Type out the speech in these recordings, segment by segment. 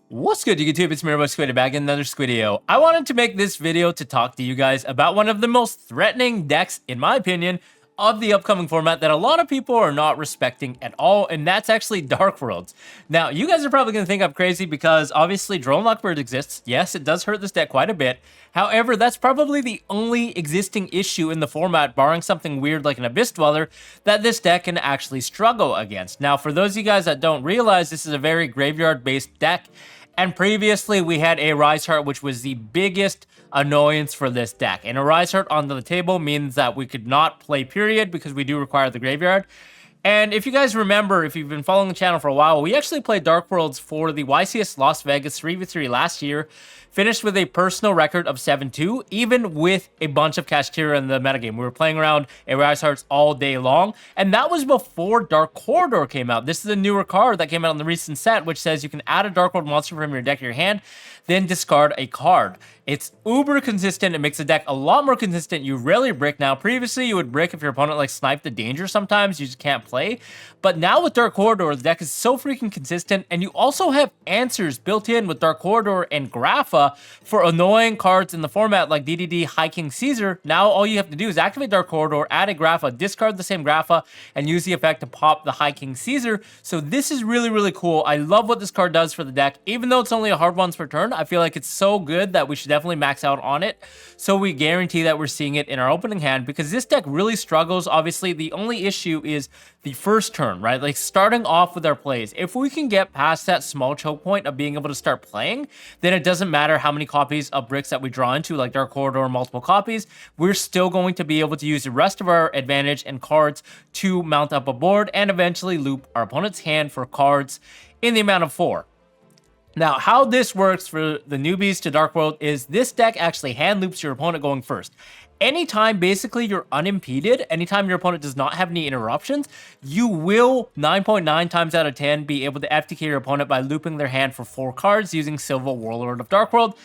What's good, YouTube? It's Mirror Squiddy back in another Squiddio. I wanted to make this video to talk to you guys about one of the most threatening decks, in my opinion, of the upcoming format that a lot of people are not respecting at all, and that's actually Dark Worlds. Now, you guys are probably going to think I'm crazy because obviously Drone Lockbird exists. Yes, it does hurt this deck quite a bit. However, that's probably the only existing issue in the format, barring something weird like an Abyss Dweller, that this deck can actually struggle against. Now, for those of you guys that don't realize, this is a very graveyard-based deck. And previously, we had a Rise Heart, which was the biggest annoyance for this deck. And a Rise Heart on the table means that we could not play period because we do require the graveyard. And if you guys remember, if you've been following the channel for a while, we actually played Dark Worlds for the YCS Las Vegas 3v3 last year, finished with a personal record of 7-2, even with a bunch of Kashtira in the metagame. We were playing around a Rise Hearts all day long, and that was before Dark Corridor came out. This is a newer card that came out in the recent set, which says you can add a Dark World monster from your deck to your hand, then discard a card. It's uber consistent. It makes the deck a lot more consistent. You rarely brick now. Previously, you would brick if your opponent like sniped the danger sometimes. You just can't play. But now with Dark Corridor, the deck is so freaking consistent. And you also have answers built in with Dark Corridor and Grapha for annoying cards in the format like DDD High King Caesar. Now all you have to do is activate Dark Corridor, add a Grapha, discard the same Grapha, and use the effect to pop the High King Caesar. So this is really, really cool. I love what this card does for the deck. Even though it's only a hard once per turn, I feel like it's so good that we should definitely max out on it. So we guarantee that we're seeing it in our opening hand because this deck really struggles. Obviously, the only issue is the first turn, right? Like starting off with our plays. If we can get past that small choke point of being able to start playing, then it doesn't matter how many copies of bricks that we draw into, like Dark Corridor or multiple copies, we're still going to be able to use the rest of our advantage and cards to mount up a board and eventually loop our opponent's hand for cards in the amount of 4. Now, how this works for the newbies to Dark World is this deck actually hand loops your opponent going first. Anytime basically you're unimpeded, anytime your opponent does not have any interruptions, you will 9.9 times out of 10 be able to FTK your opponent by looping their hand for 4 cards using Silva Warlord of Dark World.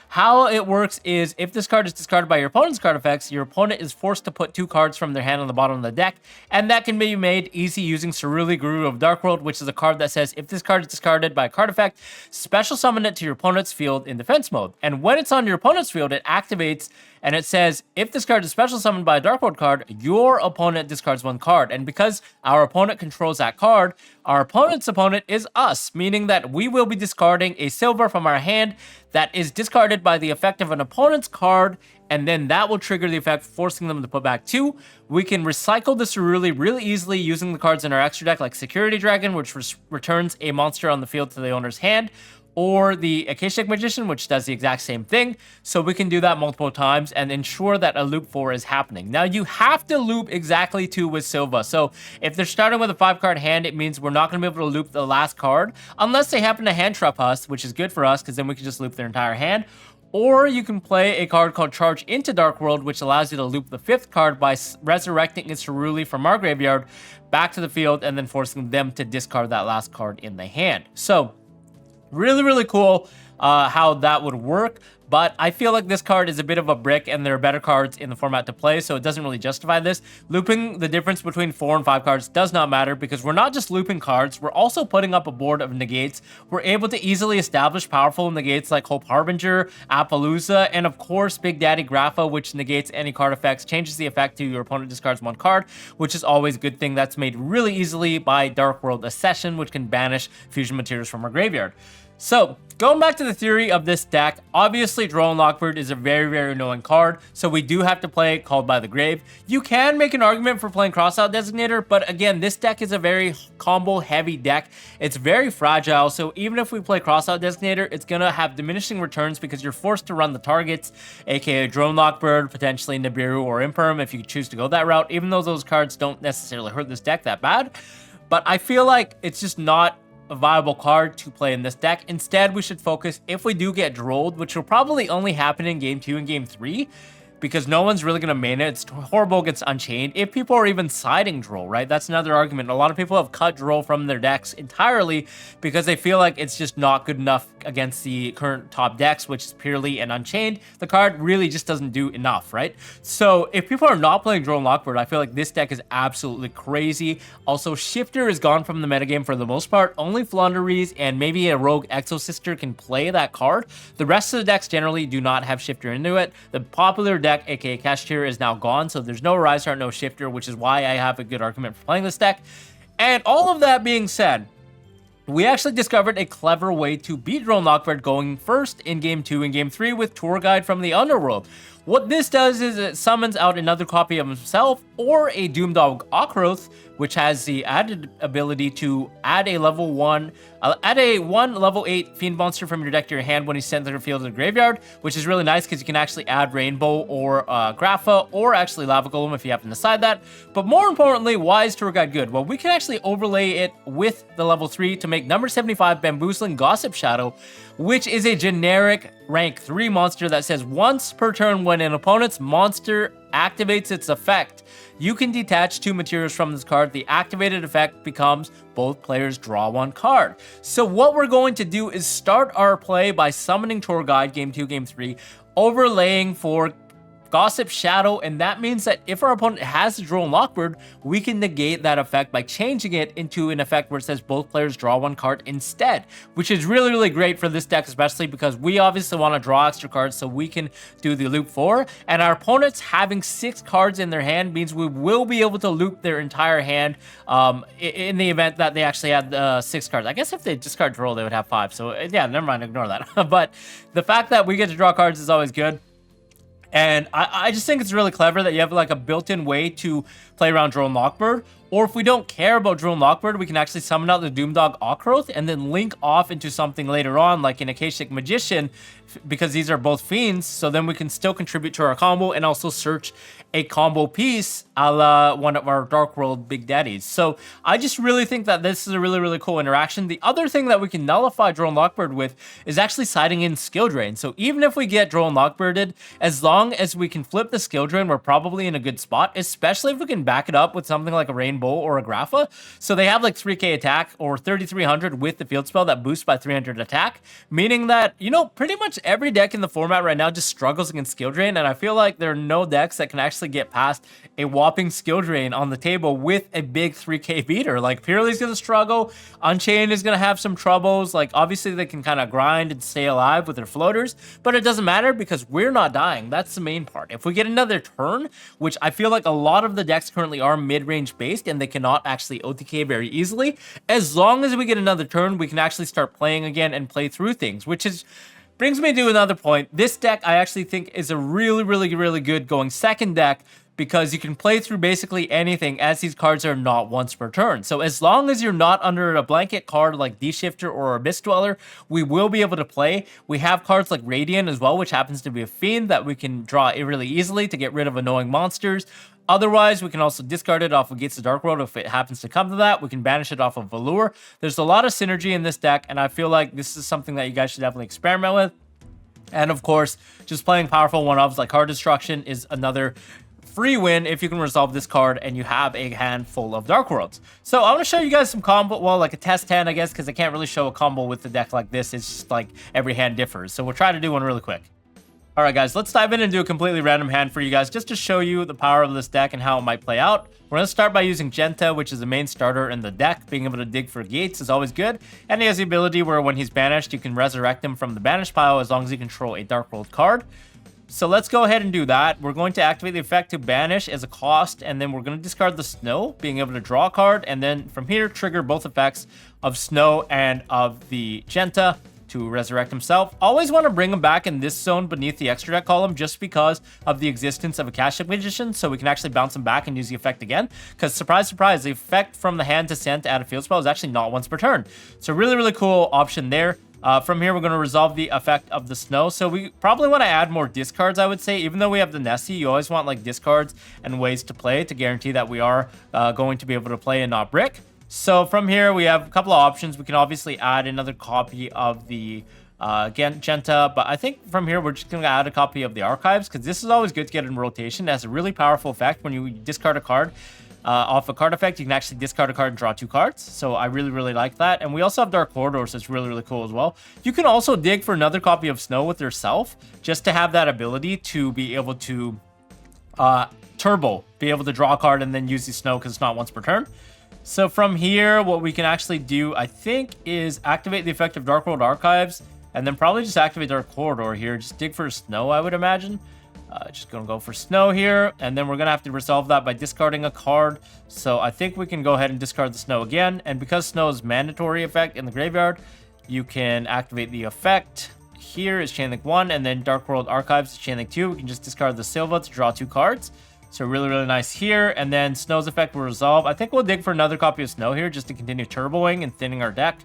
How it works is if this card is discarded by your opponent's card effects, your opponent is forced to put 2 cards from their hand on the bottom of the deck, and that can be made easy using Ceruli Guru of Dark World, which is a card that says if this card is discarded by a card effect, special summon it to your opponent's field in defense mode. And when it's on your opponent's field, it activates and it says, if this card is special summoned by a Dark World card, your opponent discards 1 card. And because our opponent controls that card, our opponent's opponent is us, meaning that we will be discarding a silver from our hand that is discarded by the effect of an opponent's card, and then that will trigger the effect, forcing them to put back 2. We can recycle the Ceruli really easily using the cards in our extra deck, like Security Dragon, which returns a monster on the field to the owner's hand, or the Akashic Magician, which does the exact same thing. So we can do that multiple times and ensure that a loop 4 is happening. Now, you have to loop exactly 2 with Silva. So if they're starting with a 5-card hand, it means we're not going to be able to loop the last card, unless they happen to hand trap us, which is good for us, because then we can just loop their entire hand. Or you can play a card called Charge into Dark World, which allows you to loop the 5th card by resurrecting its Ceruli from our graveyard back to the field, and then forcing them to discard that last card in the hand. So really, really cool how that would work, but I feel like this card is a bit of a brick and there are better cards in the format to play, so it doesn't really justify this. Looping the difference between 4 and 5 cards does not matter because we're not just looping cards, we're also putting up a board of negates. We're able to easily establish powerful negates like Hope Harbinger, Appaloosa, and of course Big Daddy Grapha, which negates any card effects, changes the effect to your opponent discards 1 card, which is always a good thing. That's made really easily by Dark World Accession, which can banish fusion materials from our graveyard. So, going back to the theory of this deck, obviously Drone Lockbird is a very, very annoying card, so we do have to play Called by the Grave. You can make an argument for playing Crossout Designator, but again, this deck is a very combo-heavy deck. It's very fragile, so even if we play Crossout Designator, it's going to have diminishing returns because you're forced to run the targets, aka Drone Lockbird, potentially Nibiru or Imperm if you choose to go that route, even though those cards don't necessarily hurt this deck that bad. But I feel like it's just not a viable card to play in this deck. Instead, we should focus, if we do get drolled, which will probably only happen in Game 2 and Game 3, because no one's really going to main it. It's horrible against Unchained. If people are even siding Droll, right? That's another argument. A lot of people have cut Droll from their decks entirely because they feel like it's just not good enough against the current top decks, which is purely an Unchained. The card really just doesn't do enough, right? So if people are not playing Droll and Lockbird, I feel like this deck is absolutely crazy. Also, Shifter is gone from the metagame for the most part. Only Flunderies and maybe a Rogue Exosister can play that card. The rest of the decks generally do not have Shifter into it. The popular deck, aka Cashier, is now gone, so there's no Rise Heart, no Shifter, which is why I have a good argument for playing this deck. And all of that being said, we actually discovered a clever way to beat Droll and Lockbird going first in Game 2 and Game 3 with Tour Guide from the Underworld. What this does is it summons out another copy of himself or a Doomdog Okroth, which has the added ability to add a level 1 level 8 Fiend monster from your deck to your hand when he's sent to the field of the graveyard, which is really nice because you can actually add Rainbow or Grapha or actually Lava Golem if you happen to decide that. But more importantly, why is Tour Guide good? Well, we can actually overlay it with the level 3 to make number 75 Bamboozling Gossip Shadow, which is a generic rank 3 monster that says once per turn when an opponent's monster activates its effect, you can detach 2 materials from this card. The activated effect becomes both players draw 1 card. So what we're going to do is start our play by summoning Tour Guide Game 2, Game 3, overlaying for Gossip Shadow, and that means that if our opponent has the Droll and Lockbird, we can negate that effect by changing it into an effect where it says both players draw 1 card instead, which is really, really great for this deck, especially because we obviously want to draw extra cards so we can do the loop 4, and our opponents having 6 cards in their hand means we will be able to loop their entire hand in the event that they actually had 6 cards. I guess if they discard Droll, they would have 5, so yeah, never mind, ignore that. But the fact that we get to draw cards is always good. And I just think it's really clever that you have like a built-in way to play around Droll and Lockbird. Or if we don't care about Droll and Lockbird, we can actually summon out the Doomdog Okroth and then link off into something later on, like an Akashic Magician, because these are both fiends. So then we can still contribute to our combo and also search a combo piece a la one of our Dark World Big Daddies. So I just really think that this is a really, really cool interaction. The other thing that we can nullify Droll and Lockbird with is actually siding in Skill Drain. So even if we get Droll and Lockbirded, as long as we can flip the Skill Drain, we're probably in a good spot, especially if we can back it up with something like a Rainbow or a Grapha. So they have like 3k attack or 3300 with the field spell that boosts by 300 attack, meaning that, you know, pretty much every deck in the format right now just struggles against Skill Drain, and I feel like there are no decks that can actually get past a whopping Skill Drain on the table with a big 3k beater. Like Purely's gonna struggle, Unchained is gonna have some troubles, like obviously they can kind of grind and stay alive with their floaters, but it doesn't matter because we're not dying. That's the main part. If we get another turn, which I feel like a lot of the decks currently are mid-range based and they cannot actually OTK very easily, as long as we get another turn, we can actually start playing again and play through things, which is brings me to another point. This deck I actually think is a really, really, really good going second deck because you can play through basically anything as these cards are not once per turn. So as long as you're not under a blanket card like D-Shifter or Abyss Dweller, we will be able to play. We have cards like Radiant as well, which happens to be a fiend that we can draw really easily to get rid of annoying monsters. Otherwise, we can also discard it off of Gates of Dark World if it happens to come to that. We can banish it off of Velour. There's a lot of synergy in this deck, and I feel like this is something that you guys should definitely experiment with. And of course, just playing powerful one-ofs like Card Destruction is another free win if you can resolve this card and you have a hand full of Dark Worlds. So I want to show you guys some combo, well, like a test hand, I guess, because I can't really show a combo with the deck like this. It's just like every hand differs. So we'll try to do one really quick. All right, guys, let's dive in and do a completely random hand for you guys just to show you the power of this deck and how it might play out. We're going to start by using Genta, which is the main starter in the deck. Being able to dig for gates is always good. And he has the ability where when he's banished, you can resurrect him from the banish pile as long as you control a Dark World card. So let's go ahead and do that. We're going to activate the effect to banish as a cost, and then we're going to discard the Snow, being able to draw a card, and then from here, trigger both effects of Snow and of the Genta to resurrect himself. Always want to bring him back in this zone beneath the extra deck column just because of the existence of a Akashic Magician, so we can actually bounce him back and use the effect again. Because surprise, surprise, the effect from the hand to send to add a field spell is actually not once per turn. So really, really cool option there. From here, we're going to resolve the effect of the Snow. So we probably want to add more discards, I would say. Even though we have the Nessie, you always want like discards and ways to play to guarantee that we are going to be able to play and not brick. So from here, we have a couple of options. We can obviously add another copy of the Again, Genta, but I think from here we're just going to add a copy of the Archives, because this is always good to get in rotation. It has a really powerful effect. When you discard a card off a card effect, you can actually discard a card and draw 2 cards. So I really, really like that. And we also have Dark Corridors, so it's really, really cool as well. You can also dig for another copy of Snow with yourself, just to have that ability to be able to turbo, be able to draw a card and then use the Snow because it's not once per turn. So from here, what we can actually do, I think, is activate the effect of Dark World Archives, and then probably just activate Dark Corridor here. Just dig for Snow, I would imagine. Just gonna go for Snow here, and then we're gonna have to resolve that by discarding a card. So I think we can go ahead and discard the Snow again, and because Snow is mandatory effect in the graveyard, you can activate the effect. Here is Chain Link 1, and then Dark World Archives is Chain Link 2. We can just discard the Silva to draw 2 cards. So really, really nice here. And then Snow's effect will resolve. I think we'll dig for another copy of Snow here just to continue turboing and thinning our deck.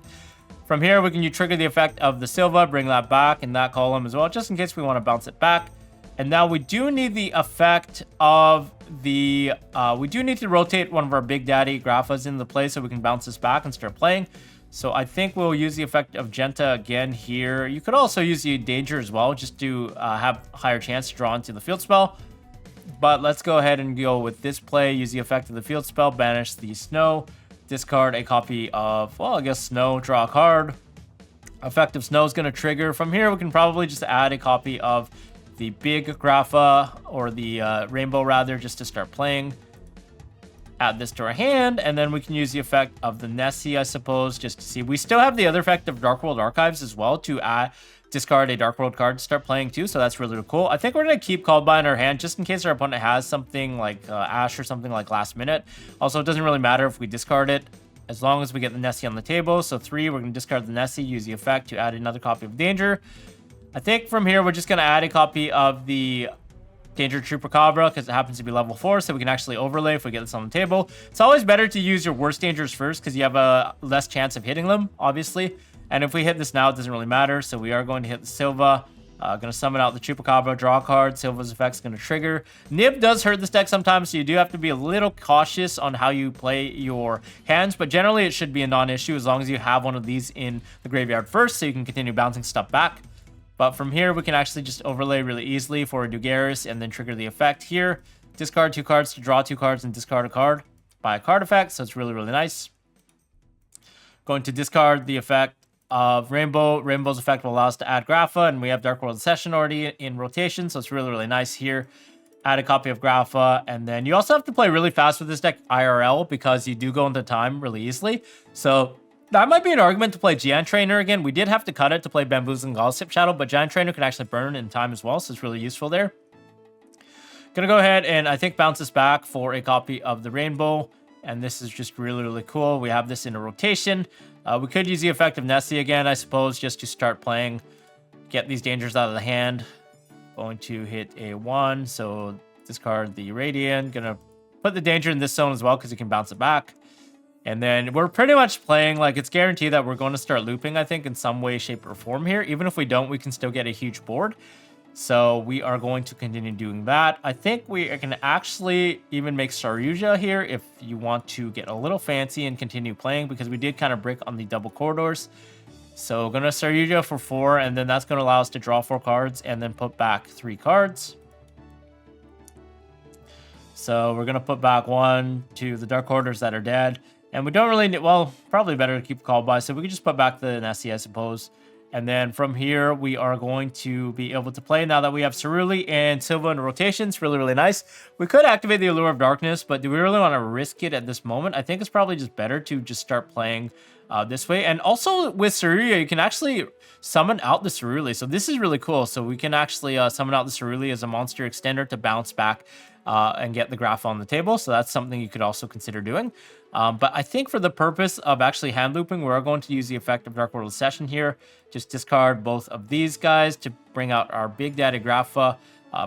From here, we can trigger the effect of the Silva, bring that back in that column as well, just in case we want to bounce it back. And now we do need the effect of the... we do need to rotate one of our Big Daddy Graphas into play so we can bounce this back and start playing. So I think we'll use the effect of Genta again here. You could also use the Danger as well, just to have a higher chance to draw into the field spell. But let's go ahead and go with this play. Use the effect of the field spell, banish the Snow, discard a copy of, well, I guess Snow, draw a card. Effect of Snow is going to trigger. From here, we can probably just add a copy of the Big Grapha, or the Rainbow rather, just to start playing. Add this to our hand, and then we can use the effect of the Nessie, I suppose, just to see. We still have the other effect of Dark World Archives as well to discard a Dark World card to start playing too, so that's really, really cool. I think we're going to keep Called By in our hand just in case our opponent has something like Ash or something like Last Minute. Also, it doesn't really matter if we discard it as long as we get the Nessie on the table. So 3, we're going to discard the Nessie, use the effect to add another copy of Danger. I think from here, we're just going to add a copy of the Danger Chupacabra because it happens to be level 4, so we can actually overlay if we get this on the table. It's always better to use your worst dangers first because you have a less chance of hitting them, obviously. And if we hit this now, it doesn't really matter. So we are going to hit the Silva. Going to summon out the Chupacabra, draw a card. Silva's effect's going to trigger. Nib does hurt this deck sometimes, so you do have to be a little cautious on how you play your hands. But generally, it should be a non-issue as long as you have one of these in the graveyard first, so you can continue bouncing stuff back. But from here, we can actually just overlay really easily for a Dugaris and then trigger the effect here. Discard 2 cards to draw 2 cards and discard a card by a card effect, so it's really, really nice. Going to discard the effect of Rainbow. Rainbow's effect will allow us to add Grapha, and we have Dark World Session already in rotation, so it's really, really nice here. Add a copy of Grapha, and then you also have to play really fast with this deck IRL because you do go into time really easily. So that might be an argument to play Giant Trainer again. We did have to cut it to play Bamboozling Gossip Shadow, but Giant Trainer can actually burn in time as well, so it's really useful there. Gonna go ahead and I think bounce this back for a copy of the Rainbow, and this is just really, really cool. We have this in a rotation. We could use the effect of Nessie again, I suppose, just to start playing, get these dangers out of the hand. Going to hit a 1, so discard the Radiant. Gonna put the danger in this zone as well because you can bounce it back. And then we're pretty much playing like it's guaranteed that we're going to start looping, I think, in some way, shape, or form here. Even if we don't, we can still get a huge board. So we are going to continue doing that. I think we can actually even make Saryuja here if you want to get a little fancy and continue playing, because we did kind of brick on the double corridors. So going to Saryuja for 4, and then that's going to allow us to draw 4 cards and then put back 3 cards. So we're going to put back 1 to the Dark Corridors that are dead. And we don't really need, well, probably better to keep Called By, so we can just put back the Nessie, I suppose. And then from here, we are going to be able to play now that we have Ceruli and Silva in rotation. It's really, really nice. We could activate the Allure of Darkness, but do we really want to risk it at this moment? I think it's probably just better to just start playing this way. And also with Ceruli, you can actually summon out the Ceruli. So this is really cool. So we can actually summon out the Ceruli as a monster extender to bounce back and get the graph on the table. So that's something you could also consider doing. But I think for the purpose of actually hand looping, we're going to use the effect of Dark World Session here. Just discard both of these guys to bring out our Big Daddy Grapha.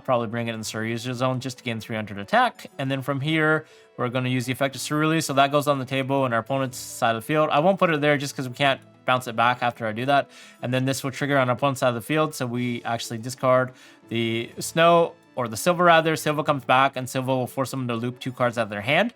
Probably bring it in the Saryuja zone just to gain 300 attack. And then from here, we're going to use the effect of Ceruli. So that goes on the table in our opponent's side of the field. I won't put it there just because we can't bounce it back after I do that. And then this will trigger on our opponent's side of the field. So we actually discard the Snow, or the Silva rather. Silva comes back, and Silva will force them to loop 2 cards out of their hand.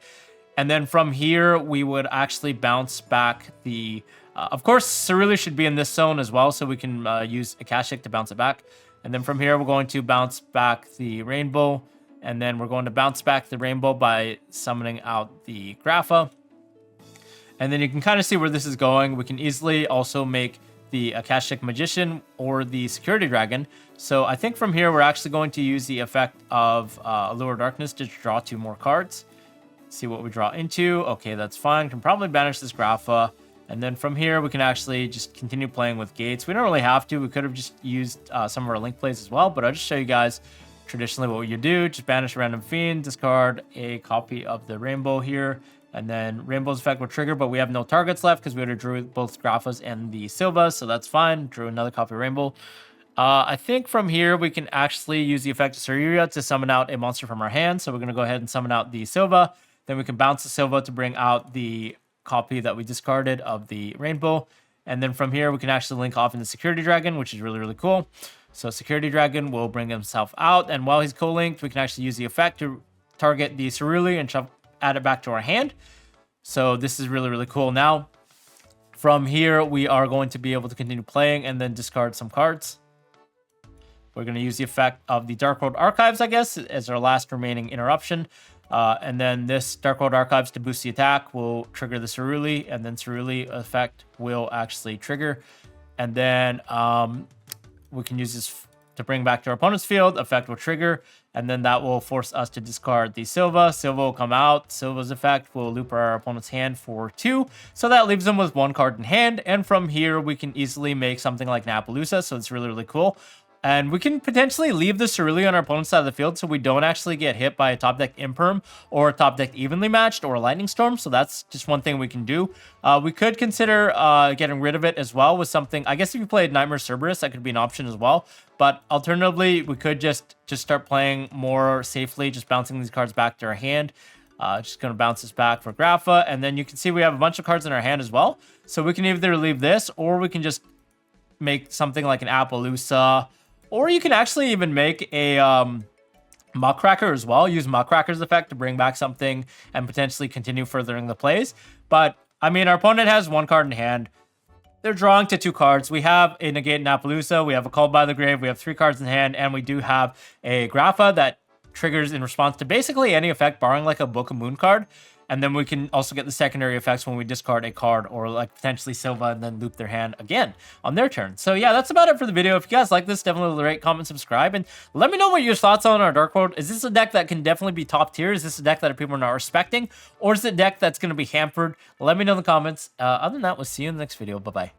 And then from here, we would actually bounce back the Of course, Cerulean should be in this zone as well, so we can use Akashic to bounce it back. And then from here, we're going to bounce back the Rainbow. And then we're going to bounce back the Rainbow by summoning out the Grapha. And then you can kind of see where this is going. We can easily also make the Akashic Magician or the Security Dragon. So I think from here, we're actually going to use the effect of Allure Darkness to draw 2 more cards. See what we draw into. Okay, that's fine. Can probably banish this Grapha. And then from here, we can actually just continue playing with gates. We don't really have to. We could have just used some of our link plays as well, but I'll just show you guys traditionally what you do. Just banish a random fiend, discard a copy of the Rainbow here, and then Rainbow's effect will trigger, but we have no targets left because we already drew both Graphas and the Silvas, so that's fine. Drew another copy of Rainbow. I think from here, we can actually use the effect of Cerulean to summon out a monster from our hand. So we're going to go ahead and summon out the Silva. Then we can bounce the Silva to bring out the copy that we discarded of the Rainbow. And then from here, we can actually link off in the Security Dragon, which is really, really cool. So Security Dragon will bring himself out. And while he's co-linked, we can actually use the effect to target the Cerulean and add it back to our hand. So this is really, really cool. Now, from here, we are going to be able to continue playing and then discard some cards. We're going to use the effect of the Dark World Archives, I guess, as our last remaining interruption. And then this Dark World Archives to boost the attack will trigger the Cerulean, and then Cerulean effect will actually trigger. And then we can use this to bring back to our opponent's field. Effect will trigger, and then that will force us to discard the Silva. Silva will come out. Silva's effect will loop our opponent's hand for 2. So that leaves them with 1 card in hand. And from here, we can easily make something like an Appaloosa. So it's really, really cool. And we can potentially leave the Cerulean on our opponent's side of the field so we don't actually get hit by a top deck Imperm or a top deck Evenly Matched or a Lightning Storm. So that's just one thing we can do. We could consider getting rid of it as well with something. I guess if you played Nightmare Cerberus, that could be an option as well. But alternatively, we could just start playing more safely, just bouncing these cards back to our hand. Just going to bounce this back for Grapha. And then you can see we have a bunch of cards in our hand as well. So we can either leave this or we can just make something like an Appaloosa. Or you can actually even make a Muckracker as well. Use Muckracker's effect to bring back something and potentially continue furthering the plays. But, I mean, our opponent has 1 card in hand. They're drawing to 2 cards. We have a Negate and Appaloosa. We have a Called by the Grave. We have 3 cards in hand. And we do have a Grapha that triggers in response to basically any effect, barring like a Book of Moon card. And then we can also get the secondary effects when we discard a card or like potentially Silva and then loop their hand again on their turn. So yeah, that's about it for the video. If you guys like this, definitely rate, comment, subscribe, and let me know what your thoughts on our Dark World. Is this a deck that can definitely be top tier? Is this a deck that people are not respecting? Or is it a deck that's going to be hampered? Let me know in the comments. Other than that, we'll see you in the next video. Bye-bye.